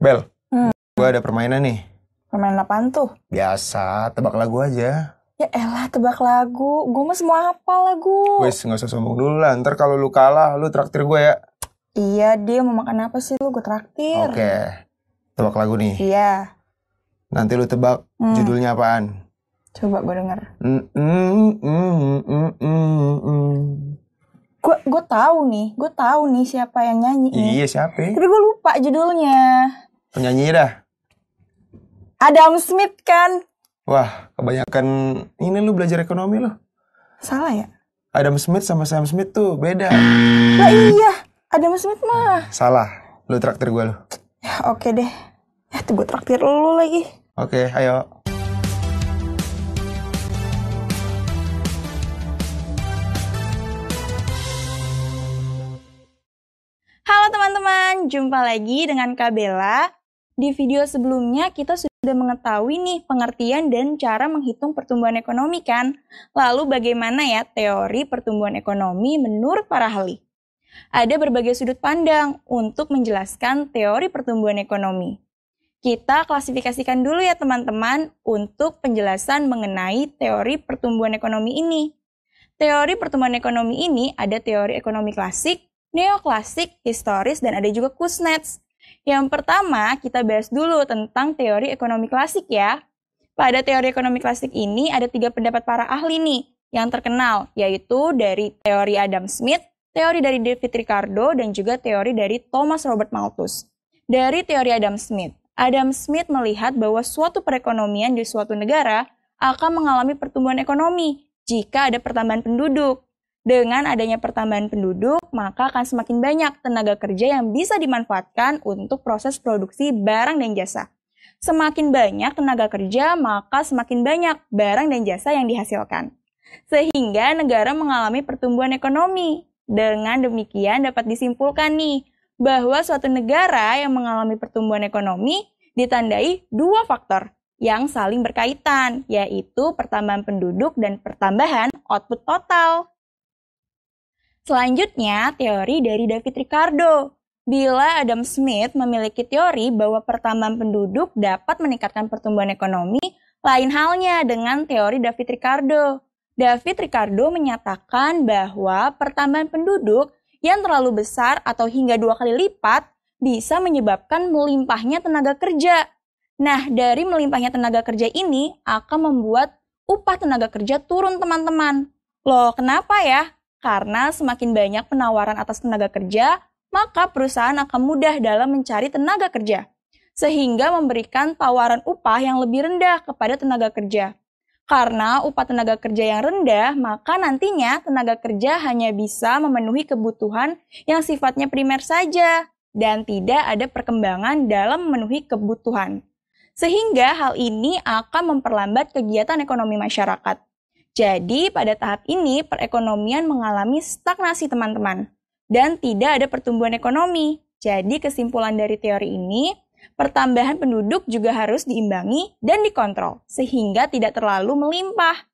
Bel, Hmm, gue ada permainan nih. Permainan apaan tuh? Biasa, tebak lagu aja. Ya elah, tebak lagu. Gue mah semua hafal lagu. Wes, gak usah sombong dulu lah. Ntar kalau lu kalah, lu traktir gue ya. Iya, dia mau makan apa sih lu? Gue traktir. Oke, tebak lagu nih. Iya. Nanti lu tebak judulnya apaan. Coba gue denger. Gue tahu nih siapa yang nyanyi nih. Iya, siapa? Tapi gue lupa judulnya. Penyanyinya dah. Adam Smith kan? Wah, kebanyakan ini lu belajar ekonomi lu. Salah ya? Adam Smith sama Sam Smith tuh beda. Lah iya, Adam Smith mah. Salah, lu traktir gue lu. Ya oke deh. Ya tuh gue traktir lu lagi. Oke, ayo. Halo teman-teman, jumpa lagi dengan Kak Bella. Di video sebelumnya kita sudah mengetahui nih pengertian dan cara menghitung pertumbuhan ekonomi kan? Lalu bagaimana ya teori pertumbuhan ekonomi menurut para ahli? Ada berbagai sudut pandang untuk menjelaskan teori pertumbuhan ekonomi. Kita klasifikasikan dulu ya teman-teman untuk penjelasan mengenai teori pertumbuhan ekonomi ini. Teori pertumbuhan ekonomi ini ada teori ekonomi klasik, neoklasik, historis, dan ada juga Kuznets. Yang pertama, kita bahas dulu tentang teori ekonomi klasik ya. Pada teori ekonomi klasik ini ada 3 pendapat para ahli nih yang terkenal, yaitu dari teori Adam Smith, teori dari David Ricardo, dan juga teori dari Thomas Robert Malthus. Dari teori Adam Smith melihat bahwa suatu perekonomian di suatu negara akan mengalami pertumbuhan ekonomi jika ada pertambahan penduduk. Dengan adanya pertambahan penduduk, maka akan semakin banyak tenaga kerja yang bisa dimanfaatkan untuk proses produksi barang dan jasa. Semakin banyak tenaga kerja, maka semakin banyak barang dan jasa yang dihasilkan. Sehingga negara mengalami pertumbuhan ekonomi. Dengan demikian dapat disimpulkan nih, bahwa suatu negara yang mengalami pertumbuhan ekonomi ditandai 2 faktor yang saling berkaitan, yaitu pertambahan penduduk dan pertambahan output total. Selanjutnya, teori dari David Ricardo. Bila Adam Smith memiliki teori bahwa pertambahan penduduk dapat meningkatkan pertumbuhan ekonomi, lain halnya dengan teori David Ricardo. David Ricardo menyatakan bahwa pertambahan penduduk yang terlalu besar atau hingga 2 kali lipat bisa menyebabkan melimpahnya tenaga kerja. Nah, dari melimpahnya tenaga kerja ini akan membuat upah tenaga kerja turun teman-teman. Loh, kenapa ya? Karena semakin banyak penawaran atas tenaga kerja, maka perusahaan akan mudah dalam mencari tenaga kerja, sehingga memberikan tawaran upah yang lebih rendah kepada tenaga kerja. Karena upah tenaga kerja yang rendah, maka nantinya tenaga kerja hanya bisa memenuhi kebutuhan yang sifatnya primer saja, dan tidak ada perkembangan dalam memenuhi kebutuhan. Sehingga hal ini akan memperlambat kegiatan ekonomi masyarakat. Jadi, pada tahap ini, perekonomian mengalami stagnasi teman-teman, dan tidak ada pertumbuhan ekonomi. Jadi, kesimpulan dari teori ini, pertambahan penduduk juga harus diimbangi dan dikontrol, sehingga tidak terlalu melimpah.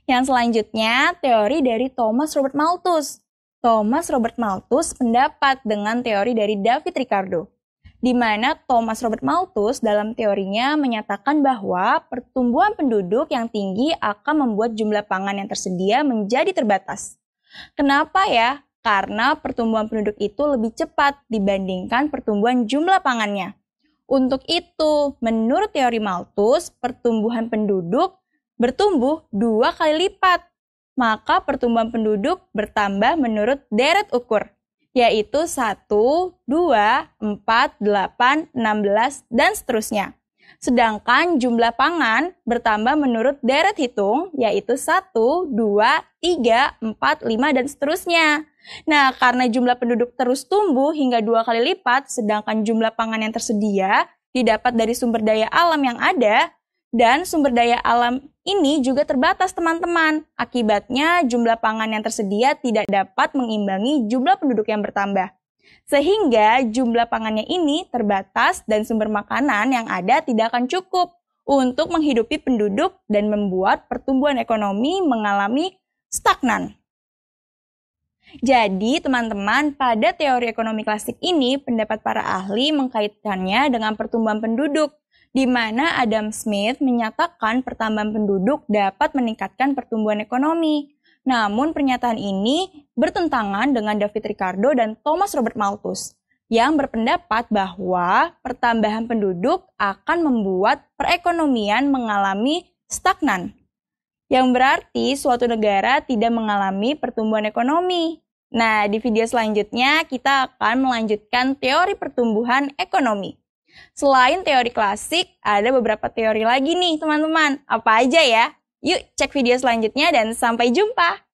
Yang selanjutnya, teori dari Thomas Robert Malthus. Thomas Robert Malthus pendapat dengan teori dari David Ricardo, di mana Thomas Robert Malthus dalam teorinya menyatakan bahwa pertumbuhan penduduk yang tinggi akan membuat jumlah pangan yang tersedia menjadi terbatas. Kenapa ya? Karena pertumbuhan penduduk itu lebih cepat dibandingkan pertumbuhan jumlah pangannya. Untuk itu, menurut teori Malthus, pertumbuhan penduduk bertumbuh 2 kali lipat. Maka pertumbuhan penduduk bertambah menurut deret ukur, yaitu 1, 2, 4, 8, 16, dan seterusnya. Sedangkan jumlah pangan bertambah menurut deret hitung, yaitu 1, 2, 3, 4, 5, dan seterusnya. Nah, karena jumlah penduduk terus tumbuh hingga 2 kali lipat, sedangkan jumlah pangan yang tersedia didapat dari sumber daya alam yang ada, dan sumber daya alam ini juga terbatas teman-teman. Akibatnya jumlah pangan yang tersedia tidak dapat mengimbangi jumlah penduduk yang bertambah. Sehingga jumlah pangannya ini terbatas dan sumber makanan yang ada tidak akan cukup untuk menghidupi penduduk dan membuat pertumbuhan ekonomi mengalami stagnan. Jadi, teman-teman, pada teori ekonomi klasik ini, pendapat para ahli mengkaitkannya dengan pertumbuhan penduduk, di mana Adam Smith menyatakan pertambahan penduduk dapat meningkatkan pertumbuhan ekonomi. Namun, pernyataan ini bertentangan dengan David Ricardo dan Thomas Robert Malthus, yang berpendapat bahwa pertambahan penduduk akan membuat perekonomian mengalami stagnan, yang berarti suatu negara tidak mengalami pertumbuhan ekonomi. Nah, di video selanjutnya kita akan melanjutkan teori pertumbuhan ekonomi. Selain teori klasik, ada beberapa teori lagi nih teman-teman. Apa aja ya? Yuk cek video selanjutnya dan sampai jumpa!